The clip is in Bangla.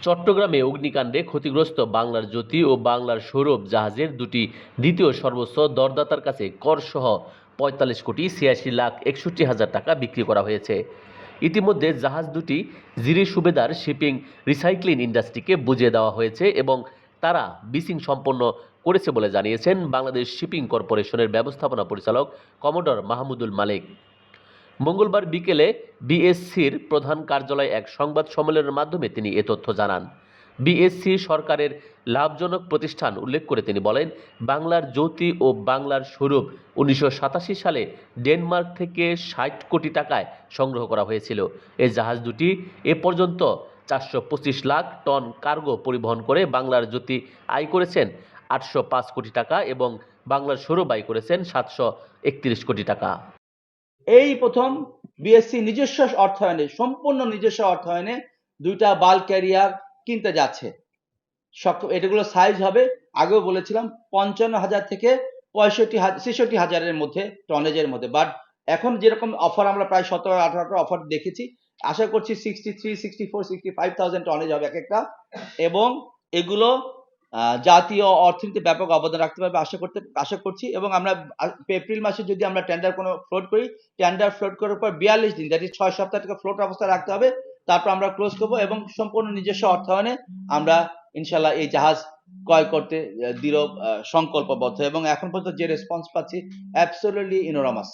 চট্টগ্রামে অগ্নিকাণ্ডে ক্ষতিগ্রস্ত বাংলার জ্যোতি ও বাংলার সৌরভ জাহাজের দুটি দ্বিতীয় সর্বোচ্চ দরদাতার কাছে করসহ ৪৫,৮৬,৬১,০০০ টাকা বিক্রি করা হয়েছে। ইতিমধ্যে জাহাজ দুটি জিরি সুবেদার শিপিং রিসাইক্লিং ইন্ডাস্ট্রিকে বুঝিয়ে দেওয়া হয়েছে এবং তারা বিসিং সম্পন্ন করেছে বলে জানিয়েছেন বাংলাদেশ শিপিং কর্পোরেশনের ব্যবস্থাপনা পরিচালক কমোডর মাহমুদুল মালেক। মঙ্গলবার বিকেলে বিএসসির প্রধান কার্যালয়ে এক সংবাদ সম্মেলনের মাধ্যমে তিনি এ তথ্য জানান। বিএসসি সরকারের লাভজনক প্রতিষ্ঠান উল্লেখ করে তিনি বলেন, বাংলার জ্যোতি ও বাংলার সৌরভ ১৯৮৭ সালে ডেনমার্ক থেকে ৬০ কোটি টাকায় সংগ্রহ করা হয়েছিল। এই জাহাজ দুটি এ পর্যন্ত ৪২৫ লাখ টন কার্গো পরিবহন করে বাংলার জ্যোতি আয় করেছেন ৮০৫ কোটি টাকা এবং বাংলার সৌরভ আয় করেছেন ৭৩১ কোটি টাকা। এই প্রথম বিএসসি নিজস্ব অর্থায়নে, সম্পূর্ণ নিজস্ব অর্থায়নে দুইটা বাল্ক ক্যারিয়ার কিনতে যাচ্ছে। এটাগুলো সাইজ হবে, আগেও বলেছিলাম, ৫৫,০০০ থেকে ৬৬,০০০ মধ্যে টনেজের মধ্যে। বাট এখন যেরকম অফার আমরা প্রায় ১৭-১৮টা অফার দেখেছি, আশা করছি 63, 64, 65,000 টনেজ হবে এক একটা, এবং এগুলো জাতীয় অর্থনীতি ব্যাপক অবদান রাখতে পারবে আশা করছি। এবং আমরা এপ্রিল মাসে যদি আমরা টেন্ডার কোনো ফ্লোট করি, টেন্ডার ফ্লোট করার পর ৪২ দিন, দ্যাট ইজ ৬ সপ্তাহ থেকে ফ্লোট অবস্থায় রাখতে হবে, তারপর আমরা ক্লোজ করবো এবং সম্পূর্ণ নিজস্ব অর্থায়নে আমরা ইনশাল্লাহ এই জাহাজ ক্রয় করতে দৃঢ় সংকল্পবদ্ধ। এবং এখন পর্যন্ত যে রেসপন্স পাচ্ছি, অ্যাবসলিউটলি ইনোরামাস।